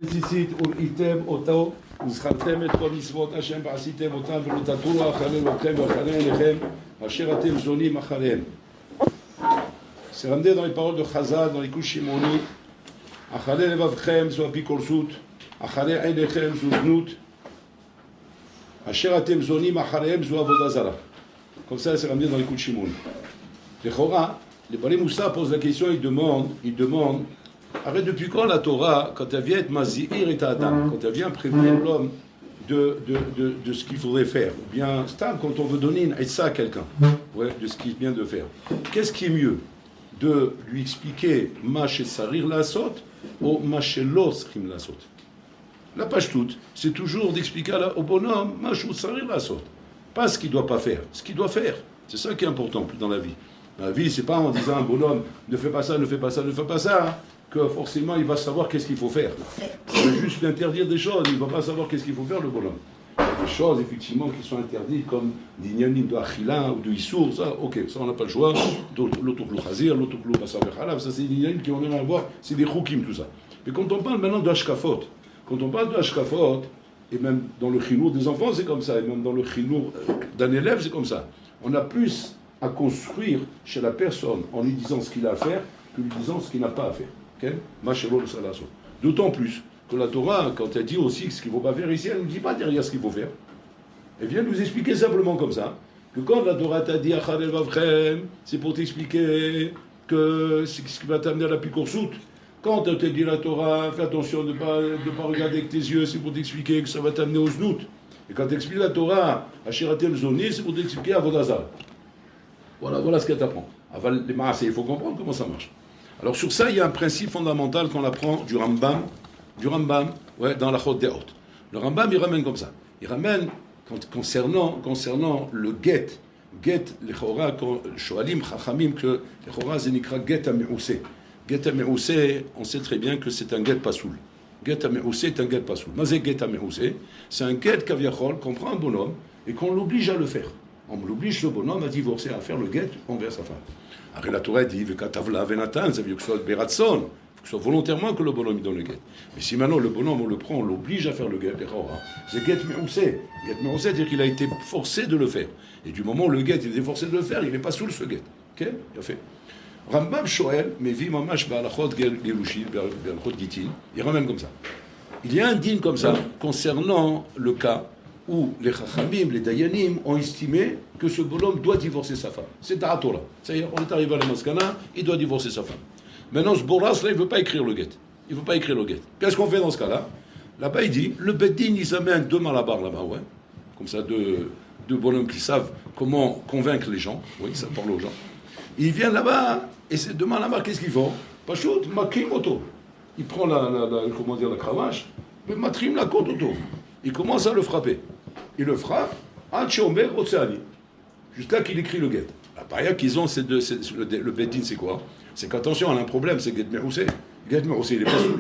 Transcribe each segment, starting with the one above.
Nécessite item oto וזכרתם את כל מצוות השם ועשיתם אותם ולא תטורו אחרי לבבכם ואחרי עיניכם אשר אתם זונים אחריהם. C'est ramené dans les paroles de Chazal, dans les couches Shimoni. אחרי לבבכם זו אפיקורסות, אחרי עיניכם זו זנות, אשר אתם זונים אחריהם זו עבודה זרה. Comme ça, c'est ramené dans les couches Shimoni. Les Chora, les Bali Moussa posent la question, ils demandent arrête, depuis quand la Torah, quand elle vient être mazir et adam, quand elle vient prévenir l'homme de ce qu'il faudrait faire, ou bien stam, quand on veut donner une aïssa à quelqu'un, ouais, de ce qu'il vient de faire, qu'est-ce qui est mieux de lui expliquer ma chez sarir la sot ou ma chez l'osrim la sot? La page toute, c'est toujours d'expliquer au bonhomme ma chez sarir la sot, pas ce qu'il ne doit pas faire, ce qu'il doit faire. C'est ça qui est important dans la vie. Dans la vie, c'est pas en disant à un bonhomme ne fais pas ça, ne fais pas ça, ne fais pas ça, hein, que forcément il va savoir qu'est-ce qu'il faut faire. C'est juste d'interdire des choses, il ne va pas savoir qu'est-ce qu'il faut faire le bonhomme. Il y a des choses effectivement qui sont interdites comme l'ignanim de achila ou de issour, ça, ok, ça on n'a pas le choix. L'autoklou chazir, l'autoklou basaver halav, ça c'est des ignanim qui ont rien à voir, c'est des choukim tout ça. Mais quand on parle maintenant de hashkafot, et même dans le chinour des enfants c'est comme ça, et même dans le chinour d'un élève c'est comme ça, on a plus à construire chez la personne en lui disant ce qu'il a à faire que lui disant ce qu'il n'a pas à faire. Okay? D'autant plus que la Torah, quand elle dit aussi ce qu'il ne faut pas faire ici, elle ne nous dit pas derrière ce qu'il faut faire. Elle vient nous expliquer simplement comme ça, que quand la Torah t'a dit Acharel Vavrem, c'est pour t'expliquer que c'est ce qui va t'amener à la picoursoute. Quand elle te dit la Torah, fais attention de ne pas regarder avec tes yeux, c'est pour t'expliquer que ça va t'amener au znout. Et quand tu expliques la Torah, Ashiratem Zoni, c'est pour t'expliquer à Vodazal. Voilà ce qu'elle t'apprend. Aval les Maasé, il faut comprendre comment ça marche. Alors sur ça, il y a un principe fondamental qu'on apprend du Rambam, ouais, dans la Chod Deot. Le Rambam, il ramène comme ça. Il ramène concernant le get, les Chora, Shoalim, Chachamim, que les Chora, c'est nikra get ameousé. Get ameousé, on sait très bien que c'est un get pasoul. Get ameousé est un get pasoul. Mais c'est get ameousé, c'est un get kaviachol qu'on prend un bonhomme et qu'on l'oblige à le faire. On l'oblige, ce bonhomme, à divorcer, à faire le get envers sa femme. Après la Torah dit Vekatavla Venatan, ça veut dire que ce soit Beratson, que ce soit volontairement que le bonhomme donne le get. Mais si maintenant le bonhomme on le prend, on l'oblige à faire le get, c'est get meousé. Get meousé, c'est-à-dire qu'il a été forcé de le faire. Et du moment où le get il est forcé de le faire, il n'est pas sous ce get. Ok? Il a fait. Rambam Shoel, mais vit mamash ba'alachot gerushim, ba'alachot gitin, il ramène comme ça. Il y a un din comme ça concernant le cas où les Chachamim, les Dayanim ont estimé que ce bonhomme doit divorcer sa femme. C'est à Torah. C'est-à-dire, on est arrivé à la Maskana, il doit divorcer sa femme. Maintenant, ce boras, là, il ne veut pas écrire le get. Il ne veut pas écrire le get. Qu'est-ce qu'on fait dans ce cas-là? Là-bas, il dit, le Beddin, ils amènent deux malabars là-bas, ouais. Comme ça, deux bonhommes qui savent comment convaincre les gens. Oui, ça parle aux gens. Ils viennent là-bas, et ces deux malabars, qu'est-ce qu'ils font? Pachout, makrim auto. Il prend la cravache, mais matrim la côte auto. Il commence à le frapper. Il le frappe, jusqu'à qu'il écrit le get. La paria qu'ils ont, le Beddin, c'est quoi? C'est qu'attention, on a un problème, c'est get meroussé. Get meroussé, il n'est pas saoul.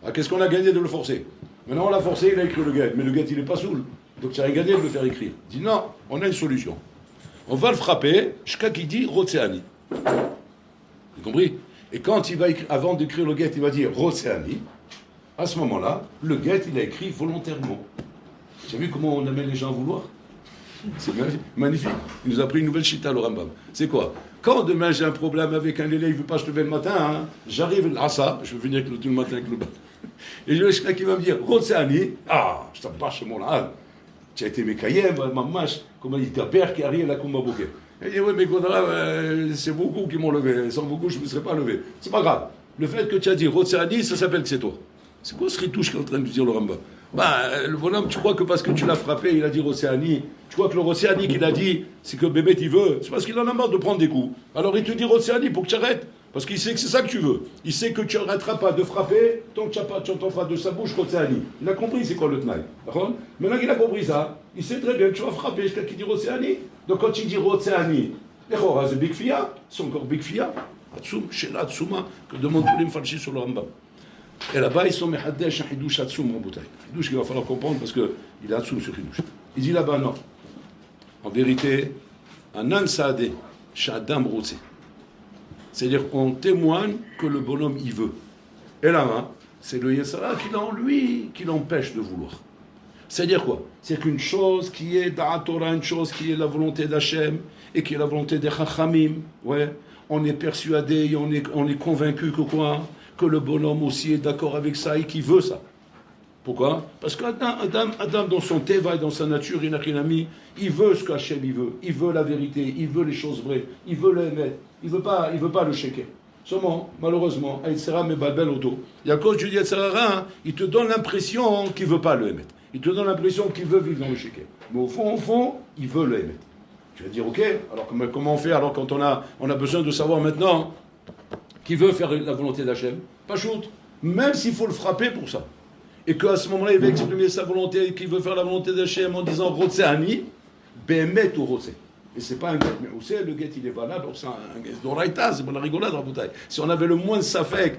Ah, qu'est-ce qu'on a gagné de le forcer? Maintenant, on l'a forcé, il a écrit le get, mais le get, il n'est pas saoul. Donc, tu as gagné de le faire écrire. Il dit non, on a une solution. On va le frapper jusqu'à qu'il dit Rotseani. Vous avez compris? Et quand il va écrire, avant d'écrire le get, il va dire Rotseani. À ce moment-là, le get, il a écrit volontairement. Tu as vu comment on amène les gens à vouloir? C'est magnifique. Il nous a pris une nouvelle chita, le Rambam. C'est quoi? Quand demain j'ai un problème avec un élève, il ne veut pas se lever le matin, hein, j'arrive à ça, je vais venir tout le matin avec le bain. Et le chita qui va me dire, Rotseani, je t'appâche chez mon âne. Tu as été mécaïen, mamash, comme il dit, ta père qui arrive là comme ma bouquet. Il dit, oui, mais c'est beaucoup qui m'ont levé. Sans beaucoup, je ne me serais pas levé. C'est pas grave. Le fait que tu as dit Rotseani, ça s'appelle que c'est toi. C'est quoi ce ritouche qui est en train de dire le Rambam? Le bonhomme, tu crois que parce que tu l'as frappé, il a dit Rotseani, tu crois que le Rotseani qu'il a dit, c'est que bébé il veut, c'est parce qu'il en a marre de prendre des coups. Alors il te dit Rotseani pour que tu arrêtes, parce qu'il sait que c'est ça que tu veux. Il sait que tu n'arrêteras pas de frapper tant que tu n'entends pas de sa bouche Rotseani. Il a compris c'est quoi le tnaï. D'accord? Maintenant qu'il a compris ça, il sait très bien que tu vas frapper jusqu'à qu'il dit Rotseani. Donc quand il dit Rotseani, les Chora, c'est Big Fia, c'est encore Big Fia. Atsum, Shela, Atsuma, que demandent tous les mfalchis sur le Rambam. Et là-bas, ils sont Mehaddesh, un Hidouch Atsoum, Raboutaï. Hidouch qu'il va falloir comprendre parce qu'il est Atsoum sur Hidouch. Il dit là-bas, non. En vérité, un Ansade, Shadam Routse. C'est-à-dire, on témoigne que le bonhomme, il veut. Et là-bas, C'est le Yetzara qui l'a en lui, qui l'empêche de vouloir. C'est-à-dire quoi? C'est qu'une chose qui est dans la Torah, une chose qui est la volonté d'Hachem et qui est la volonté des Chachamim, ouais, on est persuadé, on est convaincu que quoi? Que le bonhomme aussi est d'accord avec ça et qu'il veut ça. Pourquoi? Parce qu'Adam, dans son teva et dans sa nature, il veut ce qu'Hachem il veut la vérité, il veut les choses vraies, il veut le émettre, il veut pas le sheker. Seulement, malheureusement, Aïtsera me balbel au dos. Et à cause du Yetzara, il te donne l'impression qu'il ne veut pas le émettre. Il te donne l'impression qu'il veut vivre dans le sheker. Mais au fond, il veut le émettre. Tu vas dire, ok, alors comment on fait alors quand on a besoin de savoir maintenant qui veut faire la volonté d'Hachem? Pas shoot. Même s'il faut le frapper pour ça. Et qu'à ce moment-là, il va exprimer sa volonté et qu'il veut faire la volonté d'Hachem en disant Rotse Ani, Behemet ou Rotse. Et c'est pas un guet, mais vous savez, le guet il est valable, c'est un guet d'Oraïta, c'est pas la rigolade, Raboutaï. Si on avait le moins de safek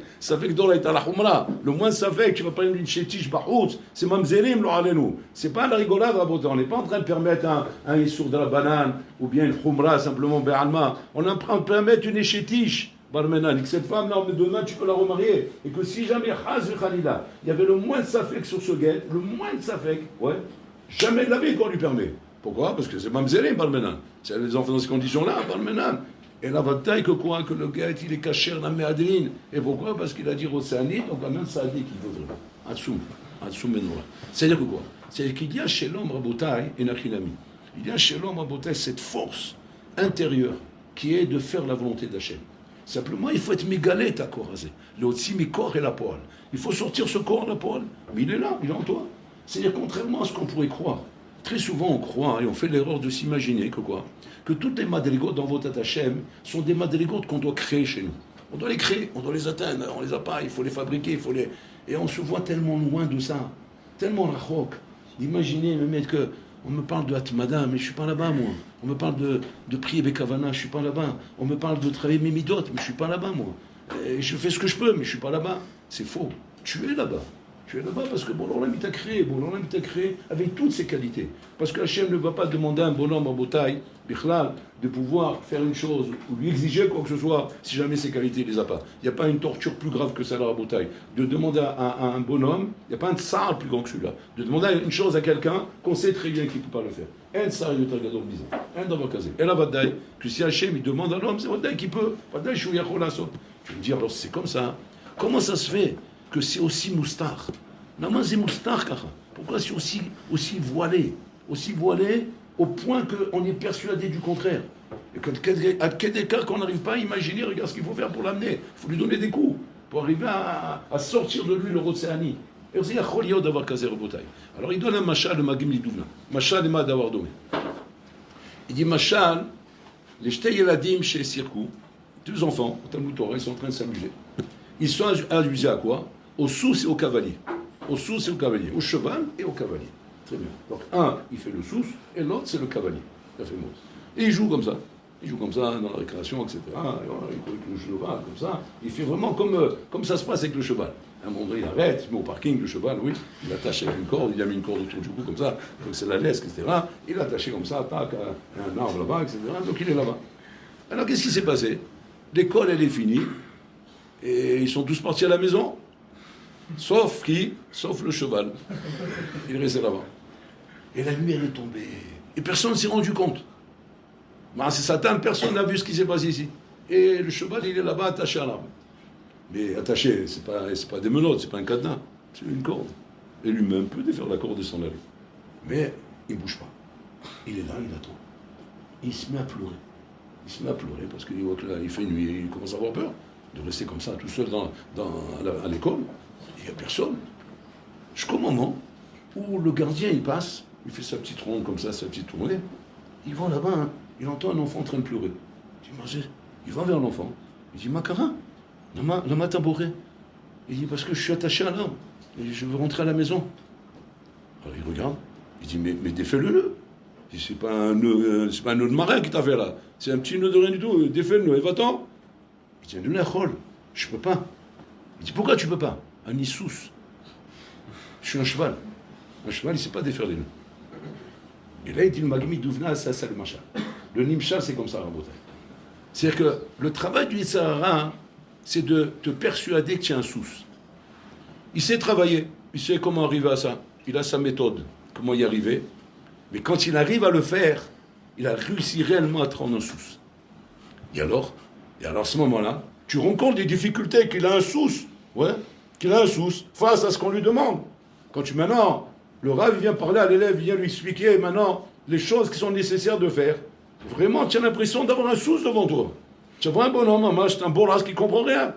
d'Oraïta, la Khumra, le moins de safek, tu vas parler d'une chétiche bahout, c'est mamzerim, l'oralenu. C'est pas la rigolade, Raboutaï. On n'est pas en train de permettre un issour de la banane, ou bien une Khumra, simplement Béalma. On est en train de permettre une chétiche. Barmenan, et que cette femme, là, demain, tu peux la remarier. Et que si jamais, Khalila, il y avait le moins de safek sur ce guet, le moins de safek, ouais, jamais de la vie qu'on lui permet. Pourquoi? Parce que c'est mamzerim, Barmenan. C'est les enfants dans ces conditions-là, Barmenan. Et la bataille que quoi? Que le gars, il est caché dans la méadrine. Et pourquoi? Parce qu'il a dit Rossani, donc la même ça a dit qu'il veut vraiment. Atsoum Menora. C'est-à-dire que quoi? C'est-à-dire qu'il y a chez l'homme Rabotai et Nachinami. Il y a chez l'homme Rabotai cette force intérieure qui est de faire la volonté d'Hachem. Simplement, il faut être mégalé ta corps. Le aussi mi corps et la poêle. Il faut sortir ce corps la poêle. Mais il est là, il est en toi. C'est-à-dire, contrairement à ce qu'on pourrait croire, très souvent on croit et on fait l'erreur de s'imaginer que quoi? Que toutes les madrigotes dans votre Hachem sont des madrigotes qu'on doit créer chez nous. On doit les créer, on doit les atteindre, on les a pas, il faut les fabriquer, Et on se voit tellement loin de ça, tellement rachok. D'imaginer, me mettre que. On me parle de Hatmada, mais je ne suis pas là-bas, moi. On me parle de prier Bekavana, je ne suis pas là-bas. On me parle de travailler mes midot, mais je ne suis pas là-bas, moi. Et je fais ce que je peux, mais je ne suis pas là-bas. C'est faux. Tu es là-bas. Tu es là-bas parce que l'homme il t'a créé. L'homme il t'a créé avec toutes ses qualités. Parce que Hachem ne va pas demander à un bonhomme en bataille, Bichlal, de pouvoir faire une chose ou lui exiger quoi que ce soit si jamais ses qualités il les a pas. Il n'y a pas une torture plus grave que ça à la bataille. De demander à un bonhomme, il n'y a pas un tsar plus grand que celui-là. De demander une chose à quelqu'un qu'on sait très bien qu'il ne peut pas le faire. Un tsar il est un bizarre. Un davakazé. Et la vadaï, que si Hachem il demande à l'homme, c'est vadaï qui peut. Vadaï chou yachol asot. Tu veux me dire alors c'est comme ça. Comment ça se fait que c'est aussi moustar? C'est moustar, pourquoi c'est aussi voilé au point qu'on est persuadé du contraire. Et à quel écart qu'on n'arrive pas à imaginer, regarde ce qu'il faut faire pour l'amener. Il faut lui donner des coups pour arriver à sortir de lui le Rotséani. Et aussi, il y a d'avoir casé Rebotaï. Alors il donne un machal de Magim Lidouvna. Machal de d'avoir donné. Il dit machal, les Shtei Yeladim chez Sirkou, deux enfants, au Talmud Torah, ils sont en train de s'amuser. Ils sont amusés à quoi? Au sous et au cavalier. Au sous et au cavalier. Au cheval et au cavalier. Très bien. Donc un, il fait le sous et l'autre, c'est le cavalier. Ça fait mot. Et il joue comme ça. Il joue comme ça dans la récréation, etc. Et voilà, il court avec le cheval, comme ça. Il fait vraiment comme ça se passe avec le cheval. À un moment donné, il arrête, il met au parking le cheval, oui. Il l'attache avec une corde, il a mis une corde autour du cou, comme ça. Donc c'est la laisse, etc. Il l'a attaché comme ça, tac, à un arbre là-bas, etc. Donc il est là-bas. Alors qu'est-ce qui s'est passé? L'école, elle est finie. Et ils sont tous partis à la maison. Sauf qui? Sauf le cheval. Il restait là-bas. Et la nuit, elle est tombée. Et personne ne s'est rendu compte. Ben, c'est Satan, personne n'a vu ce qui s'est passé ici. Et le cheval, il est là-bas attaché à l'arbre. Mais attaché, c'est pas des menottes, c'est pas un cadenas, c'est une corde. Et lui-même peut défaire la corde et s'en aller. Mais il ne bouge pas. Il est là, il attend. Il se met à pleurer. Il se met à pleurer parce qu'il voit que là, il fait nuit, il commence à avoir peur de rester comme ça, tout seul à l'école. Il n'y a personne. Jusqu'au moment où le gardien, il passe, il fait sa petite ronde comme ça, sa petite tournée. Il va là-bas, hein, il entend un enfant en train de pleurer. Il va vers l'enfant. Il dit, Makara, lama tabouré. Il dit, parce que je suis attaché à l'arbre. Et je veux rentrer à la maison. Alors il regarde. Il dit, mais défais-le. Il dit, c'est pas un nœud de marin qui t'a fait là. C'est un petit nœud de rien du tout. Défais-le. Et va-t'en. Il dit, je peux pas. Il dit, pourquoi tu peux pas? Un issous. Je suis un cheval. Un cheval, il ne sait pas défaire les nœuds. Et là, il dit, le magmi douvna, ça, c'est le machin. Le nimcha, c'est comme ça, Rabotai. C'est-à-dire que le travail du Yitzhara, c'est de te persuader que tu es un sous. Il sait travailler, il sait comment arriver à ça. Il a sa méthode, comment y arriver. Mais quand il arrive à le faire, il a réussi réellement à te rendre un sous. Et alors à ce moment-là, tu rencontres des difficultés, qu'il a un sous, qu'il a un sous, face à ce qu'on lui demande. Quand maintenant, le Rav vient parler à l'élève, il vient lui expliquer maintenant les choses qui sont nécessaires de faire. Vraiment, tu as l'impression d'avoir un sous devant toi. Tu vois un bonhomme, maman, c'est un bon race qui ne comprend rien.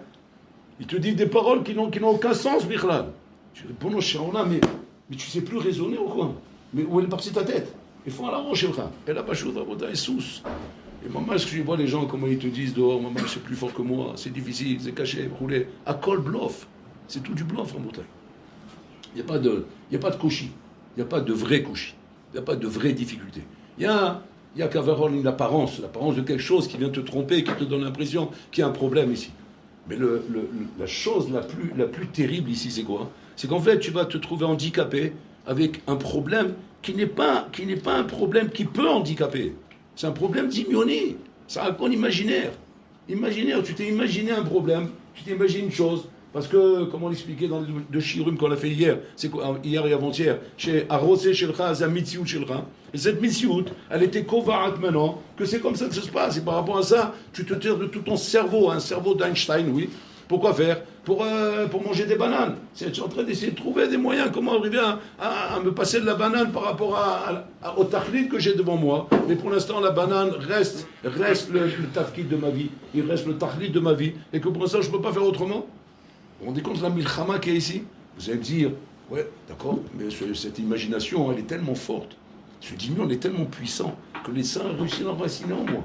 Il te dit des paroles qui n'ont aucun sens, Bichlal. Je dis, bon, mais tu sais plus raisonner ou quoi? Mais où est partie ta tête? Il faut à la roche, et là-bas, je suis sous. Et maman, je vois les gens, comment ils te disent dehors, maman, c'est plus fort que moi, c'est difficile, c'est caché, roulé. À col bluff. C'est tout du bluff en montagne. Il n'y a pas de couchi. Il n'y a pas de vrai couchi. Il n'y a pas de vraie difficulté. Il y a qu'à avoir l'apparence de quelque chose qui vient te tromper, qui te donne l'impression qu'il y a un problème ici. Mais la chose la plus terrible ici, c'est quoi? C'est qu'en fait, tu vas te trouver handicapé avec un problème qui n'est pas un problème qui peut handicaper. C'est un problème d'immunité. C'est un con imaginaire. Imaginaire, tu t'es imaginé un problème, tu t'imagines une chose. Parce que, comment l'expliquer dans les deux shiurim qu'on a fait hier, c'est quoi, hier et avant-hier, chez Arosé Shelcha, c'est un mitziut Shelcha. Et cette mitziut, elle était kovarat maintenant, que c'est comme ça que ça se passe. Et par rapport à ça, tu te tires de tout ton cerveau, un cerveau d'Einstein, oui. Pourquoi faire? Pour manger des bananes. Je suis en train d'essayer de trouver des moyens, comment arriver à me passer de la banane par rapport au tachlit que j'ai devant moi. Mais pour l'instant, la banane reste le tafkid de ma vie, il reste le tachlit de ma vie, et que pour l'instant, je ne peux pas faire autrement. Vous vous rendez compte de la milchama qui est ici? Vous allez me dire, ouais, d'accord, mais cette imagination, elle est tellement forte, ce dimion est tellement puissant, que les saints réussissent à l'enraciner en moi.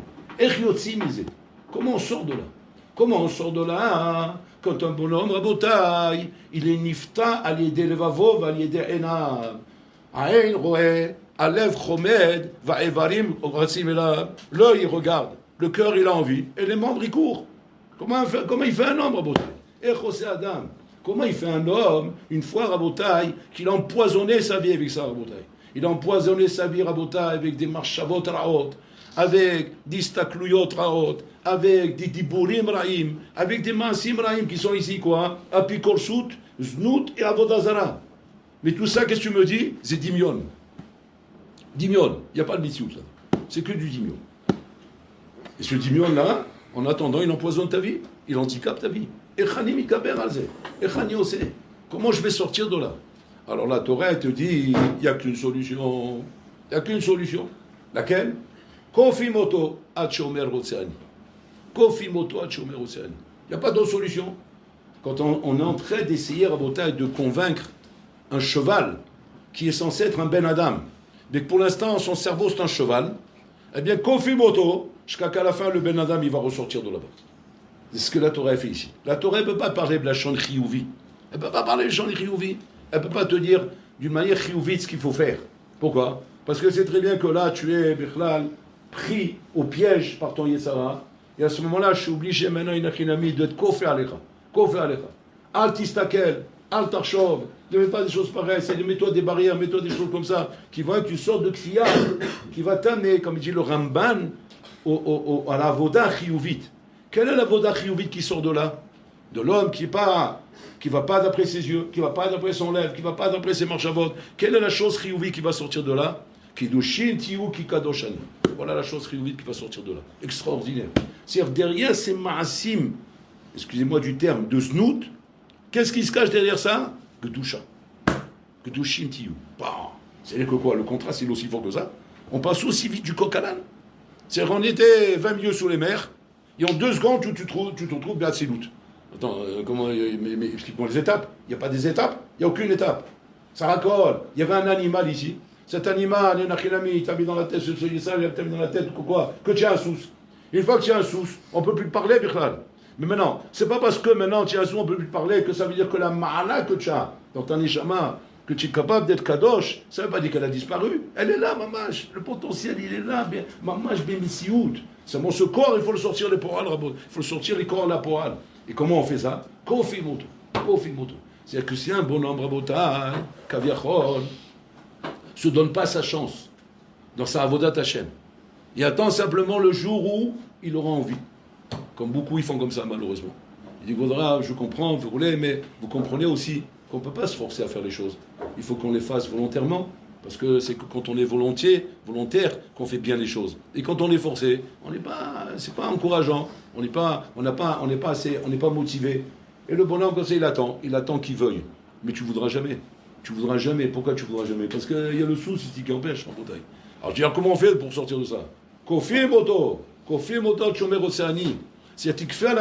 Comment on sort de là? Comment on sort de là quand un bonhomme, Rabotai, il est nifta à l'aider le vavov, à l'aider enam. Aïn roé, alev chomed, va evarim, l'œil il regarde, le cœur il a envie, et les membres ils courent. Comment il fait un homme, Rabotai? Adam. Comment il fait un homme, une fois Rabotai, qu'il a empoisonné sa vie avec ça, Rabotai? Il a empoisonné sa vie, Rabotai, avec des marchavot raot, avec des stakluyot raot, avec des diburim raim, avec des masim raim qui sont ici, quoi? Apikolsut, znout et avodazara. Mais tout ça, qu'est-ce que tu me dis? C'est dimion. Dimion. Il n'y a pas de mitzvot, là. C'est que du dimion. Et ce dimion-là, en attendant, il empoisonne ta vie. Il handicape ta vie. Comment je vais sortir de là? Alors la Torah te dit, il n'y a qu'une solution. Il n'y a qu'une solution. Laquelle? Kofi moto ad shomer otseani. Kofi moto ad shomer otseani. Il n'y a pas d'autre solution. Quand on est en train d'essayer, Rabotai, de convaincre un cheval qui est censé être un Ben Adam, mais que pour l'instant, son cerveau, c'est un cheval, eh bien, Kofi moto, jusqu'à la fin, le Ben Adam, il va ressortir de là-bas. C'est ce que la Torah fait ici. La Torah ne peut pas parler de la chante chiyuvi. Elle ne peut pas parler de chante chiyuvi. Elle ne peut pas te dire d'une manière chiyuvite ce qu'il faut faire. Pourquoi? Parce que c'est très bien que là, tu es, Bichlal, pris au piège par ton Yetzara. Et à ce moment-là, je suis obligé maintenant, Inachinami, de te kofé alecha. Kofé alecha. Al tistakel, al tarchov. Ne mets pas des choses pareilles. C'est mets-toi des barrières, mets-toi des choses comme ça, qui vont être une sorte de kfiyah, qui va t'amener, comme dit le Ramban, à la voda chiyuvite. Quelle est la voda chiyuvite qui sort de là? De l'homme qui va pas d'après ses yeux, qui va pas d'après son lèvre, qui va pas d'après ses marchavot. Quelle est la chose chiyuvite qui va sortir de là? Kidushin tiyu kikadoshan. Voilà la chose chiyuvite qui va sortir de là. Extraordinaire. C'est-à-dire derrière ces ma'asim, excusez-moi du terme, de znout, qu'est-ce qui se cache derrière ça? Kedusha. Kedushin tiyu. C'est-à-dire que quoi? Le contraste est aussi fort que ça. On passe aussi vite du coq à l'âne. C'est-à-dire qu'on était 20 milieux sous les mers. Et en 2 secondes, tu te retrouves bien c'est loot. Attends, mais explique-moi les étapes. Il n'y a pas des étapes, il n'y a aucune étape. Ça racole. Il y avait un animal ici. Cet animal, il t'a mis dans la tête, il t'a mis dans la tête quoi? Que tu as un sous. Une fois que tu as un sous, on ne peut plus te parler, Bichlal. Mais maintenant, c'est pas parce que maintenant tu as un sous, on ne peut plus te parler, que ça veut dire que la ma'ana que tu as dans ta neshama, que tu es capable d'être kadosh, ça ne veut pas dire qu'elle a disparu. Elle est là, mamash. Le potentiel, il est là. Mamash bemisiout. C'est mon ce corps, il faut le sortir les poils, il faut le sortir les corps à la poêle. Et comment on fait ça? Kofi moto. C'est-à-dire que si un bonhomme Rabotai, Kaviachol, se donne pas sa chance dans sa avodat Hashem, il attend simplement le jour où il aura envie. Comme beaucoup ils font comme ça, malheureusement. Il dit, Vaudra, je comprends, vous roulez, mais vous comprenez aussi qu'on ne peut pas se forcer à faire les choses. Il faut qu'on les fasse volontairement, parce que c'est que quand on est volontaire, qu'on fait bien les choses. Et quand on est forcé, c'est pas encourageant, on n'est pas motivé. Et le bonhomme, comme ça, il attend qu'il veuille. Mais tu voudras jamais. Tu voudras jamais. Pourquoi tu voudras jamais? Parce qu'il y a le sous ici qui empêche en bouteille. Alors je dis, comment on fait pour sortir de ça? Kofi moto, chomer océani. C'est-à-dire, tikfa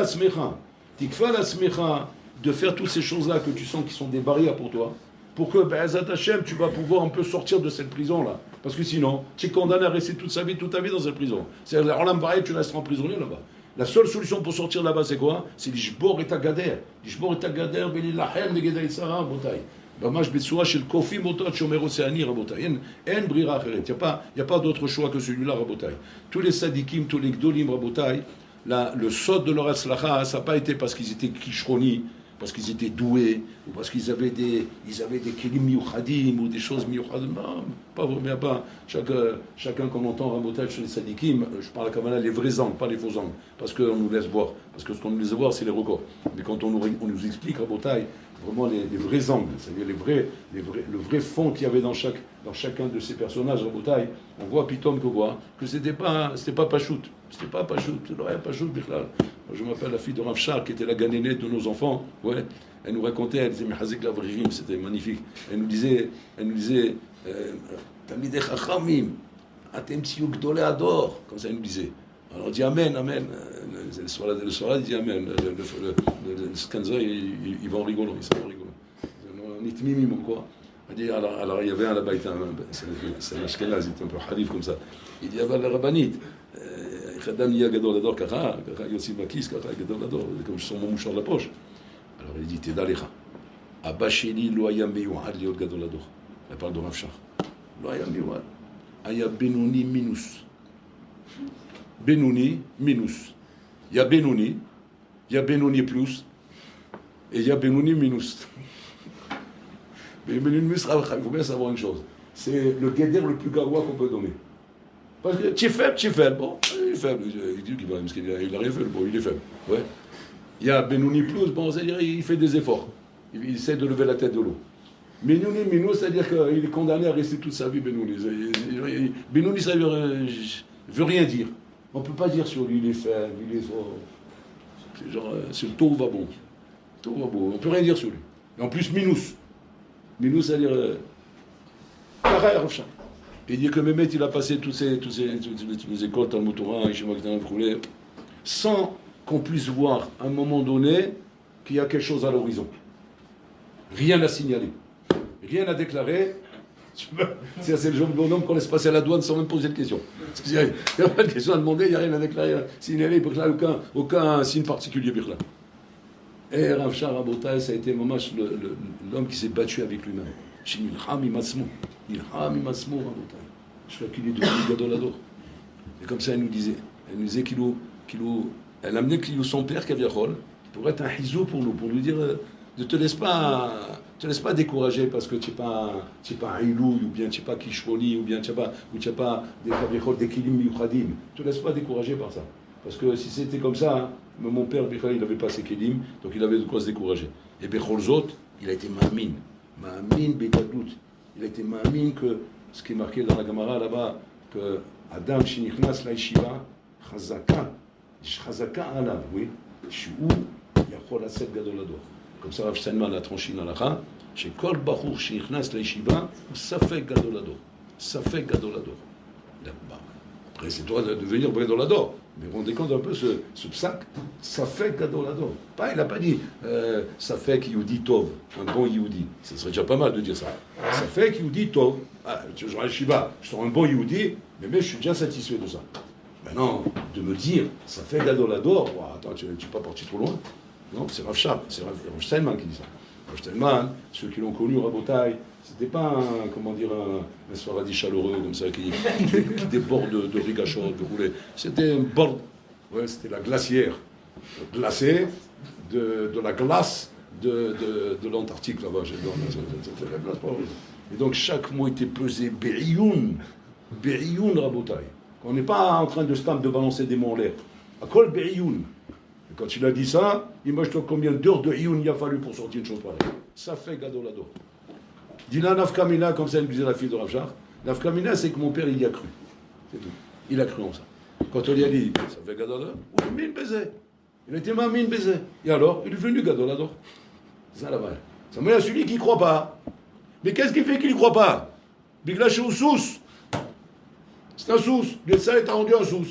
la smecha, de faire toutes ces choses-là que tu sens qui sont des barrières pour toi, pour que, Be'ezat Hashem, tu vas pouvoir un peu sortir de cette prison-là. Parce que sinon, tu es condamné à rester toute ta vie dans cette prison. C'est-à-dire, tu resteras emprisonné là-bas. La seule solution pour sortir là-bas, c'est quoi? C'est l'ishbor et tagader. L'ishbor et tagader, belilahem, negeda itzara, botay. ממש בצורה של קופים אותו עד שומר océani, רבותיי. אין ברירה אחרת. Il n'y a pas d'autre choix que celui-là, רבותיי. Tous les sadikim, tous les gdolim, רבותיי, le sod de leur atzlacha, ça n'a pas été parce qu'ils étaient kishronis, parce qu'ils étaient doués, ou parce qu'ils avaient des kelim miuchadim, ou des choses miuchadim. Non, pas vraiment, pas. Chacun qu'on entend rabotage sur les sadikim, je parle à Kavala, les vrais angles, pas les faux angles, parce qu'on nous laisse voir. Parce que ce qu'on nous laisse voir, c'est les records. Mais quand on nous explique rabotage, vraiment les vrais angles, c'est-à-dire le vrai fond qu'il y avait dans chacun de ces personnages rabotage, on voit pitom que c'était pas pachout. C'était pas pachout, bichlal. Je m'appelle la fille de Rav Shar, qui était la ganénée de nos enfants. Ouais. Elle nous racontait, elle disait, Mehazik Lavririm, c'était magnifique. Elle nous disait, Tamideh Chachamim, Atem Tsiou Gdolé Ador, comme ça elle nous disait. Alors on dit Amen, Amen. Le soir, il dit Amen. Le Skanza, il va en rigolant, il s'en va en rigolant. On est mimim, quoi. Alors il y avait un là-bas, c'est un Ashkenaz, il était un peu harif comme ça. Il dit, la rabbinite, Khadam Nia Gadol Ador, Kacha, Yossi Makis, Kacha Gadol Ador, comme je sens mon mouchoir de la poche. Alors il dit, Teda Lecha, Abba Sheli lo aya meyuhad liot Gadol Ador. Elle parle de Rav Shach. Lo aya meyuhad. Aya Benoni minus. Benoni minus. Il y a Benoni plus, et il y a Benoni minus. Mais Benoni minus, il faut bien savoir une chose. C'est le guédère le plus garoua qu'on peut donner. Parce que tu es faible, bon, il est faible. Il dit qu'il a rien fait, bon, il est faible. Ouais. Il y a Benoni plus, bon, c'est-à-dire il fait des efforts. Il essaie de lever la tête de l'eau. Benoni minus, c'est-à-dire qu'il est condamné à rester toute sa vie Benoni. Benoni, ça veut rien dire. On ne peut pas dire sur lui, il est faible, il est fort. C'est genre, c'est le taux va bon. On ne peut rien dire sur lui. Et en plus, minus. Minus, c'est-à-dire. Et il dit que Mehmet, il a passé toutes les écoles, Talmud Torah, Yeshiva Ketan Koulé, sans qu'on puisse voir à un moment donné qu'il y a quelque chose à l'horizon. Rien à signaler. Rien à déclarer. C'est le genre de bonhomme qu'on laisse passer à la douane sans même poser de questions. Il n'y a pas de question à demander, il n'y a rien à déclarer, signaler, aucun signe particulier. Et Rav Shach Rabotai, ça a été l'homme qui s'est battu avec lui-même. Je crois qu'il est devenu Gadolador. Et comme ça, elle nous disait elle amenait qu'il son père, Kaviachol, pour être un hizou pour nous dire ne te laisse pas décourager parce que tu n'es pas un ilouï, ou bien tu n'es pas kishvoni, ou bien tu n'as pas des Kaviachol, des kilim miyuchadim. Ne te laisse pas décourager par ça. Parce que si c'était comme ça, hein, mon père, il n'avait pas ses kilim, donc il avait de quoi se décourager. Et Becholzot, il a été ma'amin begadout. Il a été ma'amin que, ce qui est marqué dans la Gemara là-bas, que Adam shenichnas laïshiva, chazaka alav, oui, shu yachol aset gadolador. Comme ça, Rav Steinman a tranché dans la Ra, chez Kol Bachour shenichnas laïshiva, safek gadolador. Safek gadolador. Après, c'est toi de devenir gadolador. Mais vous vous rendez compte un peu ce psaque, safek gadolador. Il n'a pas dit safek Yehudi tov, un bon Yehudi. Ce serait déjà pas mal de dire ça. Safek Yehudi tov. Ah, je suis Shiva, je suis un bon Yehudi, mais je suis déjà satisfait de ça. Maintenant, de me dire safek gadolador, attends, tu n'es pas parti trop loin. Non, c'est Rav Shach, c'est Rav Steinman qui dit ça. Rav Steinman, ceux qui l'ont connu, Rabotai, c'était pas un Sfaradi chaleureux comme ça qui déborde de rigachon, de rouler. C'était un bord, ouais, c'était la glacière glacée de la glace de l'Antarctique là-bas. C'était la glace. Et donc chaque mot était pesé, Be'ioun Rabotai. On n'est pas en train de balancer des mots en l'air. À quoi Be'ioun? Quand il a dit ça, imagine-toi combien d'heures de Ioun il a fallu pour sortir une chose pareille. ça fait Gadolador. Dila Nafkamina, comme ça elle disait la fille de Rav Shach. Nafkamina, c'est que mon père, il y a cru. C'est tout. Il a cru en ça. Quand on lui a dit, ça fait Gadolador, oui, mine baiser. Il était ma mine baiser. Et alors, il est venu Gadolador. C'est ça là-bas. Ça m'a celui qui ne croit pas. Mais qu'est-ce qui fait qu'il ne croit pas? Biglash ou sous. C'est un sous. Le ça est rendu un sous.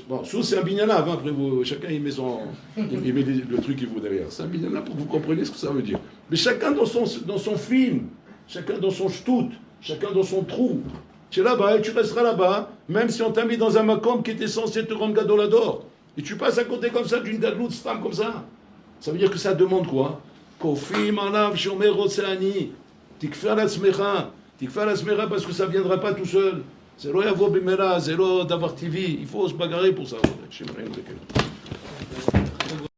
Bon, sous c'est un bignanav, hein, après chacun il met le truc qu'il veut derrière. C'est un bignanav pour que vous compreniez ce que ça veut dire. Mais chacun dans son film, chacun dans son shtout, chacun dans son trou. Tu es là-bas et tu resteras là-bas, même si on t'a mis dans un macombe qui était censé te rendre gadolador. Et tu passes à côté comme ça d'une gadlout stam comme ça. Ça veut dire que ça demande quoi? Kofim alav shomer otseani. Tikfer la smecha parce que ça ne viendra pas tout seul. C'est l'eau d'avoir TV. Il faut se bagarrer pour ça.